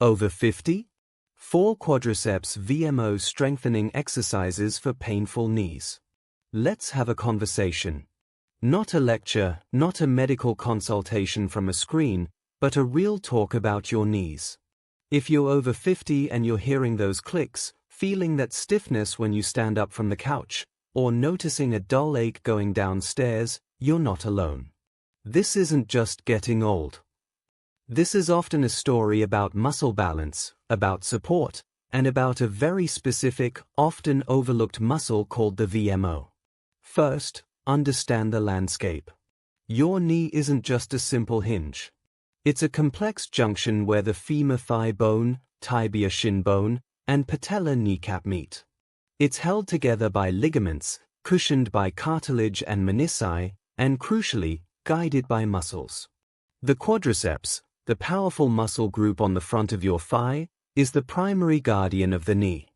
Over 50? 4 quadriceps VMO strengthening exercises for painful knees. Let's have a conversation. Not a lecture, not a medical consultation from a screen, but a real talk about your knees. If you're over 50 and you're hearing those clicks, feeling that stiffness when you stand up from the couch, or noticing a dull ache going downstairs, you're not alone. This isn't just getting old. This is often a story about muscle balance, about support, and about a very specific, often overlooked muscle called the VMO. First, understand the landscape. Your knee isn't just a simple hinge. It's a complex junction where the femur thigh bone, tibia shin bone, and patellar kneecap meet. It's held together by ligaments, cushioned by cartilage and menisci, and crucially, guided by muscles. The quadriceps, the powerful muscle group on the front of your thigh, is the primary guardian of the knee.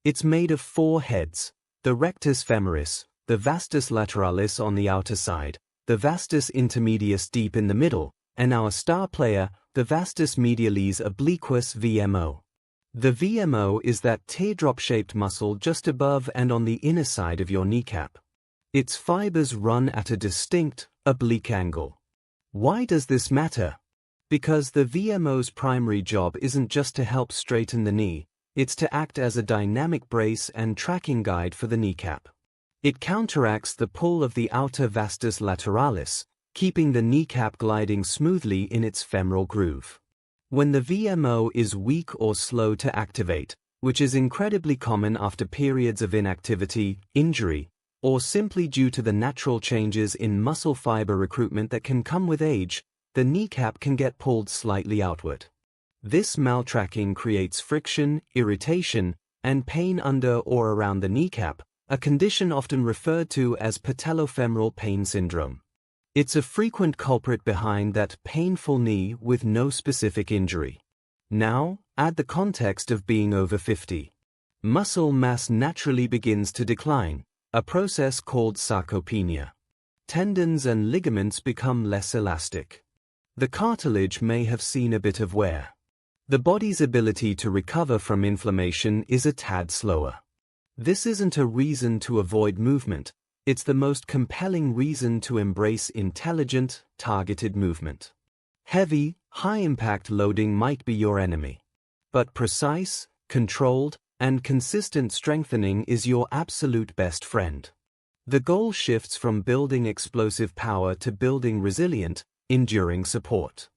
It's made of 4 heads: the rectus femoris, the vastus lateralis on the outer side, the vastus intermedius deep in the middle, and our star player, the vastus medialis obliquus VMO. The VMO is that teardrop-shaped muscle just above and on the inner side of your kneecap. Its fibers run at a distinct, oblique angle. Why does this matter? Because the VMO's primary job isn't just to help straighten the knee, it's to act as a dynamic brace and tracking guide for the kneecap. It counteracts the pull of the outer vastus lateralis, keeping the kneecap gliding smoothly in its femoral groove. When the VMO is weak or slow to activate, which is incredibly common after periods of inactivity, injury, or simply due to the natural changes in muscle fiber recruitment that can come with age, the kneecap can get pulled slightly outward. This maltracking creates friction, irritation, and pain under or around the kneecap, a condition often referred to as patellofemoral pain syndrome. It's a frequent culprit behind that painful knee with no specific injury. Now, add the context of being over 50. Muscle mass naturally begins to decline, a process called sarcopenia. Tendons and ligaments become less elastic. The cartilage may have seen a bit of wear. The body's ability to recover from inflammation is a tad slower. This isn't a reason to avoid movement. It's the most compelling reason to embrace intelligent, targeted movement. Heavy, high-impact loading might be your enemy. But precise, controlled, and consistent strengthening is your absolute best friend. The goal shifts from building explosive power to building resilient, enduring support.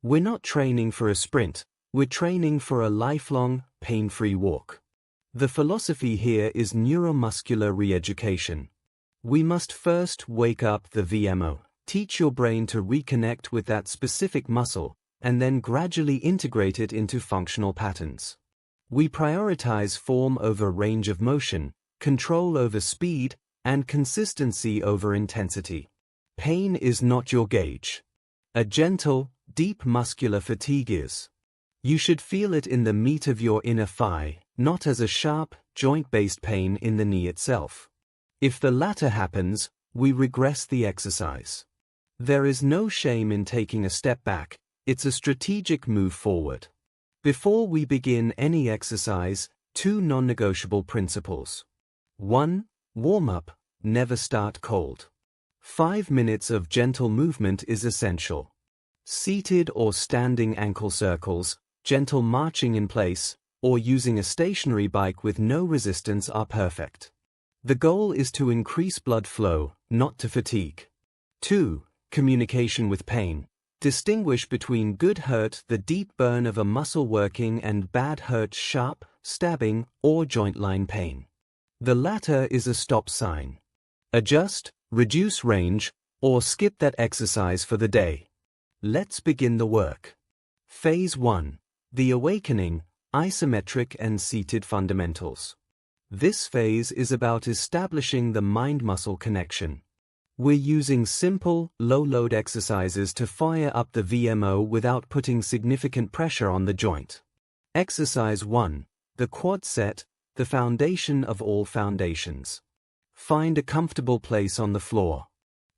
We're not training for a sprint, we're training for a lifelong, pain-free walk. The philosophy here is neuromuscular re-education. We must first wake up the VMO, teach your brain to reconnect with that specific muscle, and then gradually integrate it into functional patterns. We prioritize form over range of motion, control over speed, and consistency over intensity. Pain is not your gauge. A gentle, deep muscular fatigue is. You should feel it in the meat of your inner thigh, not as a sharp, joint-based pain in the knee itself. If the latter happens, we regress the exercise. There is no shame in taking a step back, it's a strategic move forward. Before we begin any exercise, 2 non-negotiable principles. 1. Warm up, never start cold. 5 minutes of gentle movement is essential. Seated or standing ankle circles, gentle marching in place, or using a stationary bike with no resistance are perfect. The goal is to increase blood flow, not to fatigue. 2. Communication with pain. Distinguish between good hurt, the deep burn of a muscle working, and bad hurt, sharp, stabbing, or joint line pain. The latter is a stop sign. Adjust, reduce range, or skip that exercise for the day. Let's begin the work. Phase 1. The awakening, isometric and seated fundamentals. This phase is about establishing the mind-muscle connection. We're using simple, low-load exercises to fire up the VMO without putting significant pressure on the joint. Exercise 1. The quad set, the foundation of all foundations. Find a comfortable place on the floor.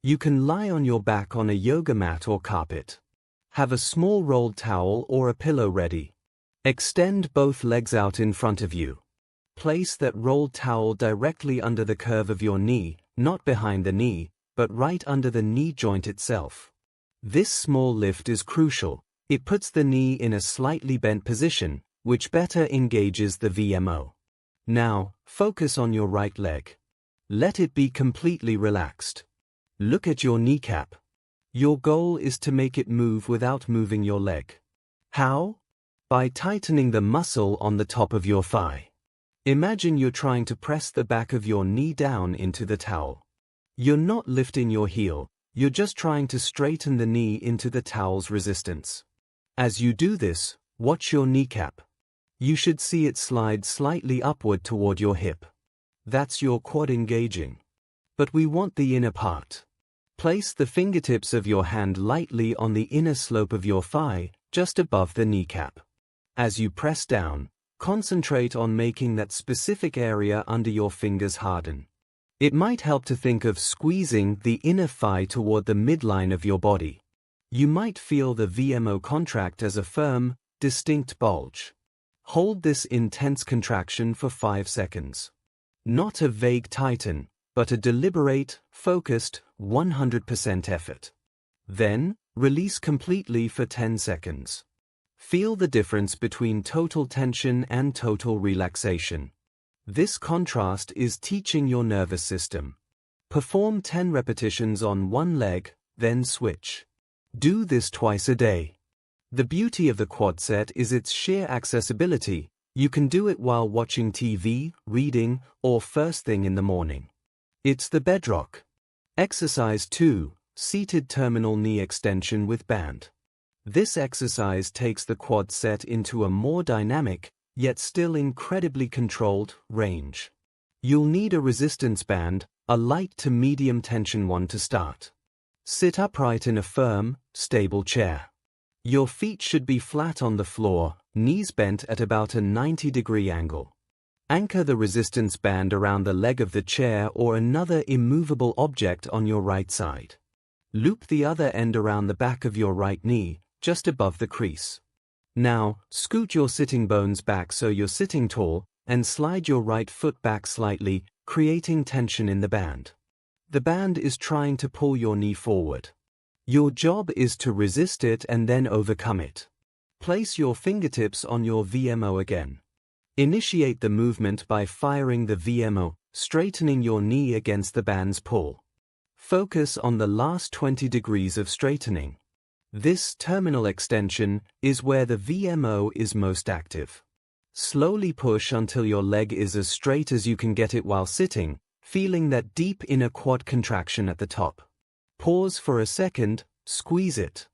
You can lie on your back on a yoga mat or carpet. Have a small rolled towel or a pillow ready. Extend both legs out in front of you. Place that rolled towel directly under the curve of your knee, not behind the knee, but right under the knee joint itself. This small lift is crucial. It puts the knee in a slightly bent position, which better engages the VMO. Now, focus on your right leg. Let it be completely relaxed. Look at your kneecap. Your goal is to make it move without moving your leg. How? By tightening the muscle on the top of your thigh. Imagine you're trying to press the back of your knee down into the towel. You're not lifting your heel, you're just trying to straighten the knee into the towel's resistance. As you do this, watch your kneecap. You should see it slide slightly upward toward your hip. That's your quad engaging. But we want the inner part. Place the fingertips of your hand lightly on the inner slope of your thigh, just above the kneecap. As you press down, concentrate on making that specific area under your fingers harden. It might help to think of squeezing the inner thigh toward the midline of your body. You might feel the VMO contract as a firm, distinct bulge. Hold this intense contraction for 5 seconds. Not a vague tighten, but a deliberate, focused, 100% effort. Then, release completely for 10 seconds. Feel the difference between total tension and total relaxation. This contrast is teaching your nervous system. Perform 10 repetitions on one leg, then switch. Do this twice a day. The beauty of the quad set is its sheer accessibility. You can do it while watching TV, reading, or first thing in the morning. It's the bedrock. Exercise 2, Seated Terminal Knee Extension with Band. This exercise takes the quad set into a more dynamic, yet still incredibly controlled, range. You'll need a resistance band, a light to medium tension one to start. Sit upright in a firm, stable chair. Your feet should be flat on the floor, knees bent at about a 90-degree angle. Anchor the resistance band around the leg of the chair or another immovable object on your right side. Loop the other end around the back of your right knee, just above the crease. Now, scoot your sitting bones back so you're sitting tall, and slide your right foot back slightly, creating tension in the band. The band is trying to pull your knee forward. Your job is to resist it and then overcome it. Place your fingertips on your VMO again. Initiate the movement by firing the VMO, straightening your knee against the band's pull. Focus on the last 20 degrees of straightening. This terminal extension is where the VMO is most active. Slowly push until your leg is as straight as you can get it while sitting, feeling that deep inner quad contraction at the top. Pause for a second, squeeze it.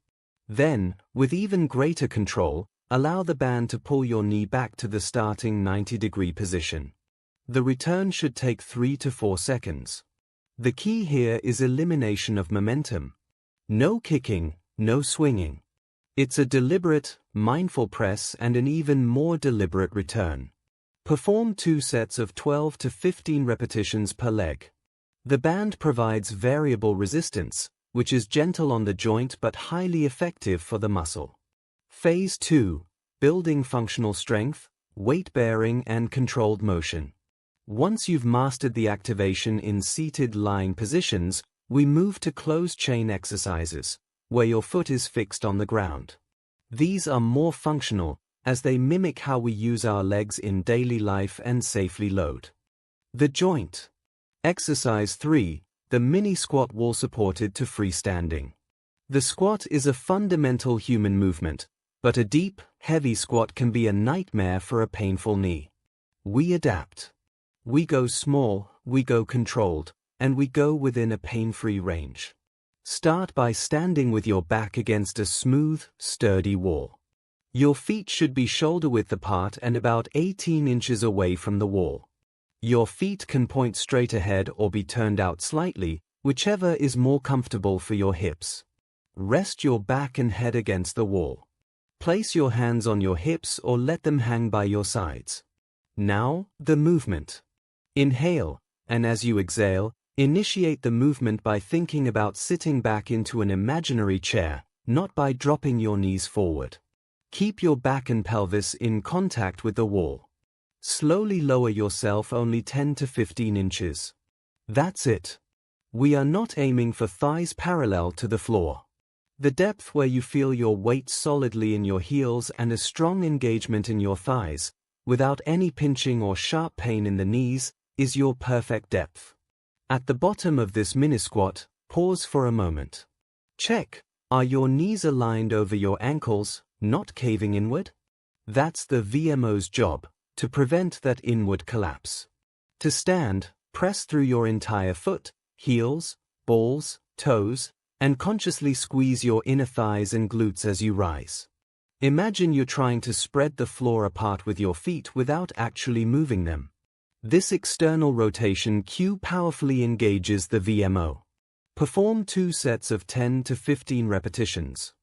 Then, with even greater control, allow the band to pull your knee back to the starting 90-degree position. The return should take 3 to 4 seconds. The key here is elimination of momentum. No kicking, no swinging. It's a deliberate, mindful press and an even more deliberate return. Perform 2 sets of 12 to 15 repetitions per leg. The band provides variable resistance, which is gentle on the joint but highly effective for the muscle. Phase 2, Building functional strength, weight bearing and controlled motion. Once you've mastered the activation in seated lying positions, we move to closed chain exercises, where your foot is fixed on the ground. These are more functional, as they mimic how we use our legs in daily life and safely load. The joint. Exercise 3, the mini squat wall supported to freestanding. The squat is a fundamental human movement, but a deep, heavy squat can be a nightmare for a painful knee. We adapt. We go small, we go controlled, and we go within a pain-free range. Start by standing with your back against a smooth, sturdy wall. Your feet should be shoulder-width apart and about 18 inches away from the wall. Your feet can point straight ahead or be turned out slightly, whichever is more comfortable for your hips. Rest your back and head against the wall. Place your hands on your hips or let them hang by your sides. Now, the movement. Inhale, and as you exhale, initiate the movement by thinking about sitting back into an imaginary chair, not by dropping your knees forward. Keep your back and pelvis in contact with the wall. Slowly lower yourself only 10 to 15 inches. That's it. We are not aiming for thighs parallel to the floor. The depth where you feel your weight solidly in your heels and a strong engagement in your thighs, without any pinching or sharp pain in the knees, is your perfect depth. At the bottom of this mini squat, pause for a moment. Check, are your knees aligned over your ankles, not caving inward? That's the VMO's job, to prevent that inward collapse. To stand, press through your entire foot, heels, balls, toes, and consciously squeeze your inner thighs and glutes as you rise. Imagine you're trying to spread the floor apart with your feet without actually moving them. This external rotation cue powerfully engages the VMO. Perform 2 sets of 10 to 15 repetitions.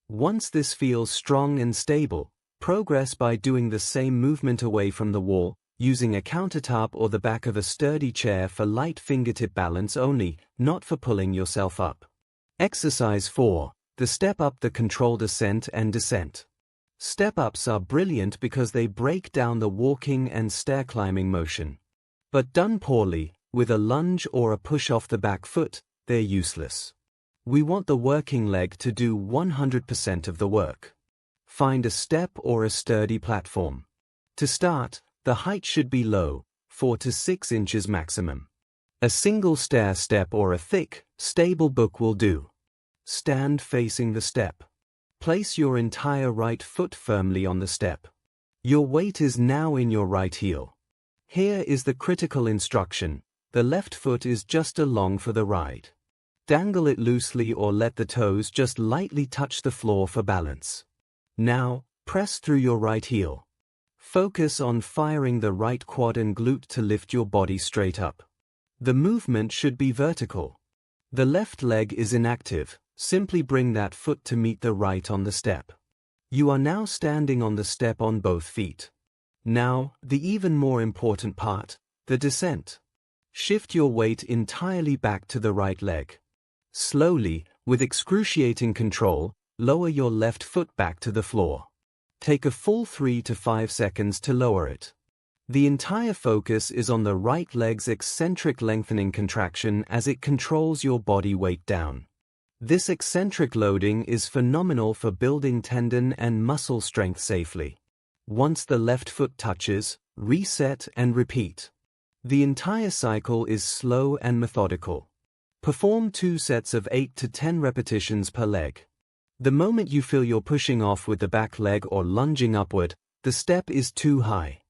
Once this feels strong and stable, progress by doing the same movement away from the wall, using a countertop or the back of a sturdy chair for light fingertip balance only, not for pulling yourself up. Exercise 4. The step-up, the controlled ascent and descent. Step-ups are brilliant because they break down the walking and stair-climbing motion. But done poorly, with a lunge or a push off the back foot, they're useless. We want the working leg to do 100% of the work. Find a step or a sturdy platform. To start, the height should be low, 4 to 6 inches maximum. A single stair step or a thick, stable book will do. Stand facing the step. Place your entire right foot firmly on the step. Your weight is now in your right heel. Here is the critical instruction: the left foot is just along for the ride. Dangle it loosely or let the toes just lightly touch the floor for balance. Now, press through your right heel. Focus on firing the right quad and glute to lift your body straight up. The movement should be vertical. The left leg is inactive, simply bring that foot to meet the right on the step. You are now standing on the step on both feet. Now, the even more important part, the descent. Shift your weight entirely back to the right leg. Slowly, with excruciating control, lower your left foot back to the floor. Take a full 3 to 5 seconds to lower it. The entire focus is on the right leg's eccentric lengthening contraction as it controls your body weight down. This eccentric loading is phenomenal for building tendon and muscle strength safely. Once the left foot touches, reset and repeat. The entire cycle is slow and methodical. Perform 2 sets of 8 to 10 repetitions per leg. The moment you feel you're pushing off with the back leg or lunging upward, the step is too high.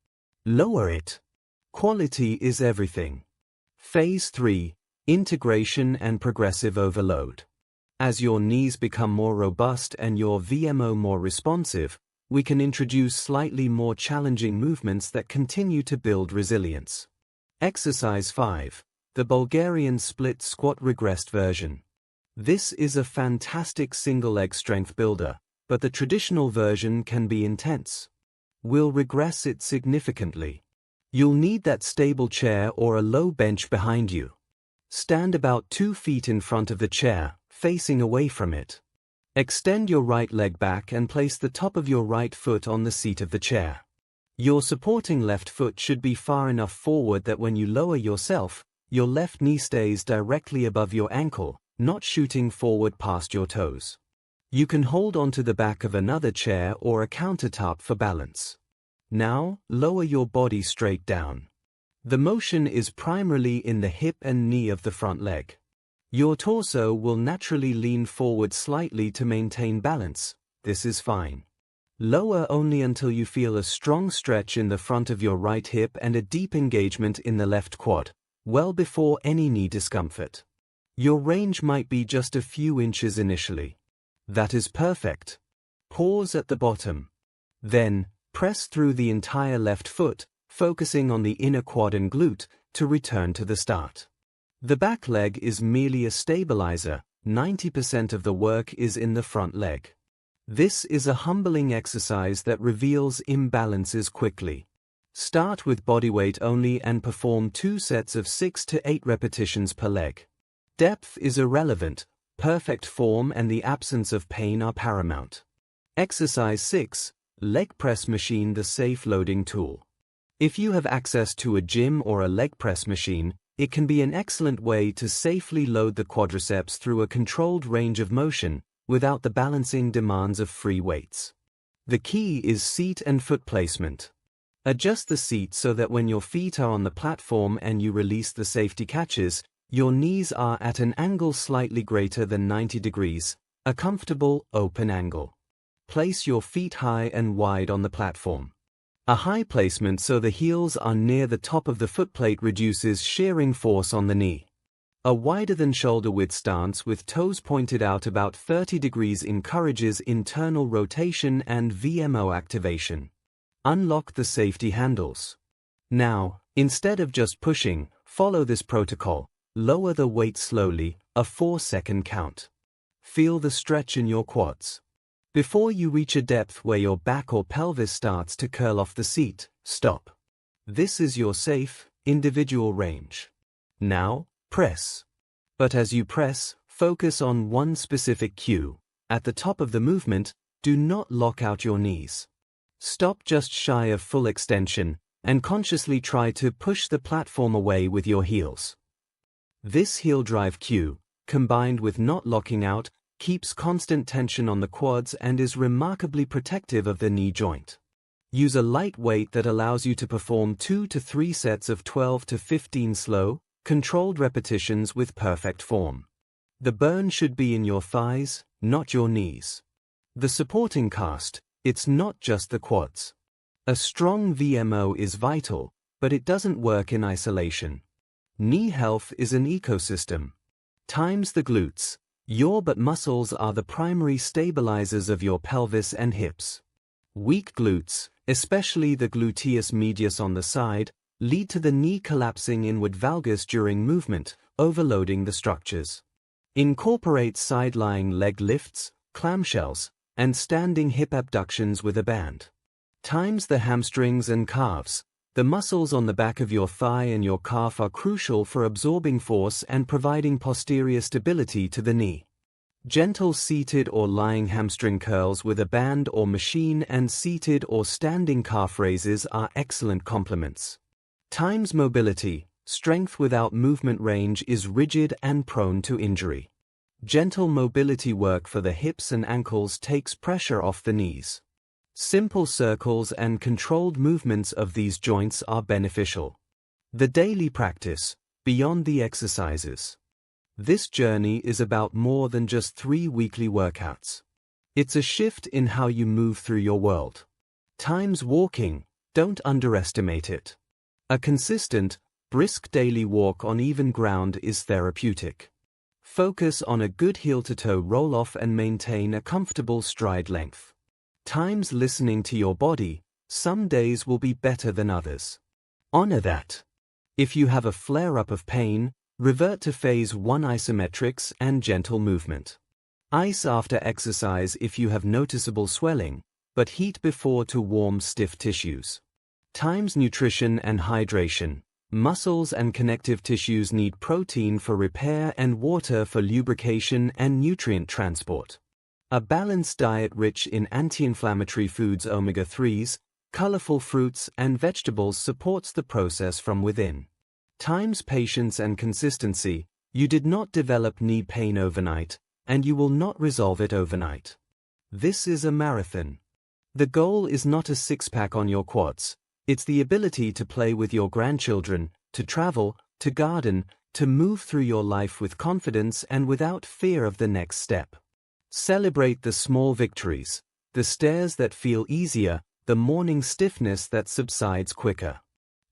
Lower it. Quality is everything. Phase 3. Integration and progressive overload. As your knees become more robust and your VMO more responsive, we can introduce slightly more challenging movements that continue to build resilience. Exercise 5. The Bulgarian split squat regressed version. This is a fantastic single leg strength builder, but the traditional version can be intense. We'll regress it significantly. You'll need that stable chair or a low bench behind you. Stand about 2 feet in front of the chair, facing away from it. Extend your right leg back and place the top of your right foot on the seat of the chair. Your supporting left foot should be far enough forward that when you lower yourself, your left knee stays directly above your ankle, not shooting forward past your toes. You can hold onto the back of another chair or a countertop for balance. Now, lower your body straight down. The motion is primarily in the hip and knee of the front leg. Your torso will naturally lean forward slightly to maintain balance. This is fine. Lower only until you feel a strong stretch in the front of your right hip and a deep engagement in the left quad, well before any knee discomfort. Your range might be just a few inches initially. That is perfect. Pause at the bottom. Then, press through the entire left foot, focusing on the inner quad and glute, to return to the start. The back leg is merely a stabilizer, 90% of the work is in the front leg. This is a humbling exercise that reveals imbalances quickly. Start with bodyweight only and perform 2 sets of 6 to 8 repetitions per leg. Depth is irrelevant, perfect form and the absence of pain are paramount. Exercise 6. Leg press machine, the safe loading tool. If you have access to a gym or a leg press machine, it can be an excellent way to safely load the quadriceps through a controlled range of motion without the balancing demands of free weights. The key is seat and foot placement. Adjust the seat so that when your feet are on the platform and you release the safety catches, your knees are at an angle slightly greater than 90 degrees, a comfortable, open angle. Place your feet high and wide on the platform. A high placement so the heels are near the top of the footplate reduces shearing force on the knee. A wider than shoulder width stance with toes pointed out about 30 degrees encourages internal rotation and VMO activation. Unlock the safety handles. Now, instead of just pushing, follow this protocol. Lower the weight slowly, a 4-second count. Feel the stretch in your quads. Before you reach a depth where your back or pelvis starts to curl off the seat, stop. This is your safe, individual range. Now, press. But as you press, focus on one specific cue. At the top of the movement, do not lock out your knees. Stop just shy of full extension, and consciously try to push the platform away with your heels. This heel drive cue, combined with not locking out, keeps constant tension on the quads and is remarkably protective of the knee joint. Use a light weight that allows you to perform 2 to 3 sets of 12 to 15 slow, controlled repetitions with perfect form. The burn should be in your thighs, not your knees. The supporting cast, it's not just the quads. A strong VMO is vital, but it doesn't work in isolation. Knee health is an ecosystem. Times the glutes. Your butt muscles are the primary stabilizers of your pelvis and hips. Weak glutes, especially the gluteus medius on the side, lead to the knee collapsing inward valgus during movement, overloading the structures. Incorporate side-lying leg lifts, clamshells, and standing hip abductions with a band. Times the hamstrings and calves. The muscles on the back of your thigh and your calf are crucial for absorbing force and providing posterior stability to the knee. Gentle seated or lying hamstring curls with a band or machine and seated or standing calf raises are excellent complements. Times mobility. Strength without movement range is rigid and prone to injury. Gentle mobility work for the hips and ankles takes pressure off the knees. Simple circles and controlled movements of these joints are beneficial. The daily practice, beyond the exercises. This journey is about more than just 3 weekly workouts. It's a shift in how you move through your world. Times walking, don't underestimate it. A consistent, brisk daily walk on even ground is therapeutic. Focus on a good heel-to-toe roll-off and maintain a comfortable stride length. Times listening to your body, some days will be better than others. Honor that. If you have a flare-up of pain, revert to phase 1 isometrics and gentle movement. Ice after exercise if you have noticeable swelling, but heat before to warm stiff tissues. Times nutrition and hydration. Muscles and connective tissues need protein for repair and water for lubrication and nutrient transport. A balanced diet rich in anti-inflammatory foods, omega-3s, colorful fruits and vegetables supports the process from within. Times patience and consistency. You did not develop knee pain overnight, and you will not resolve it overnight. This is a marathon. The goal is not a six-pack on your quads. It's the ability to play with your grandchildren, to travel, to garden, to move through your life with confidence and without fear of the next step. Celebrate the small victories, the stairs that feel easier, the morning stiffness that subsides quicker.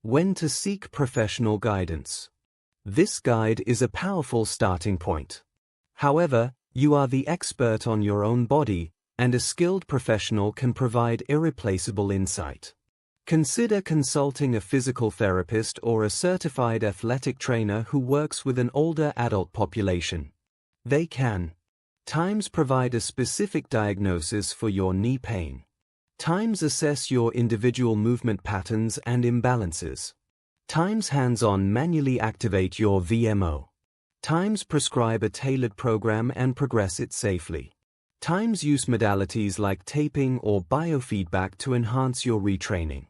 When to seek professional guidance. This guide is a powerful starting point. However, you are the expert on your own body, and a skilled professional can provide irreplaceable insight. Consider consulting a physical therapist or a certified athletic trainer who works with an older adult population. They can times provide a specific diagnosis for your knee pain. Times assess your individual movement patterns and imbalances. Times hands-on manually activate your VMO. Times prescribe a tailored program and progress it safely. Times use modalities like taping or biofeedback to enhance your retraining.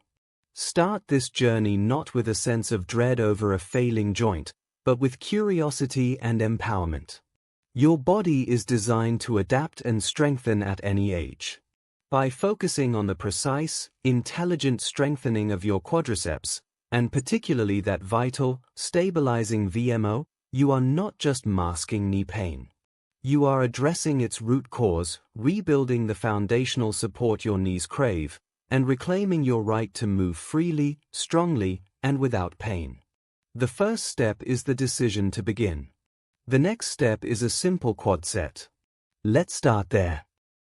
Start this journey not with a sense of dread over a failing joint, but with curiosity and empowerment. Your body is designed to adapt and strengthen at any age. By focusing on the precise, intelligent strengthening of your quadriceps, and particularly that vital, stabilizing VMO, you are not just masking knee pain. You are addressing its root cause, rebuilding the foundational support your knees crave, and reclaiming your right to move freely, strongly, and without pain. The first step is the decision to begin. The next step is a simple quad set. Let's start there.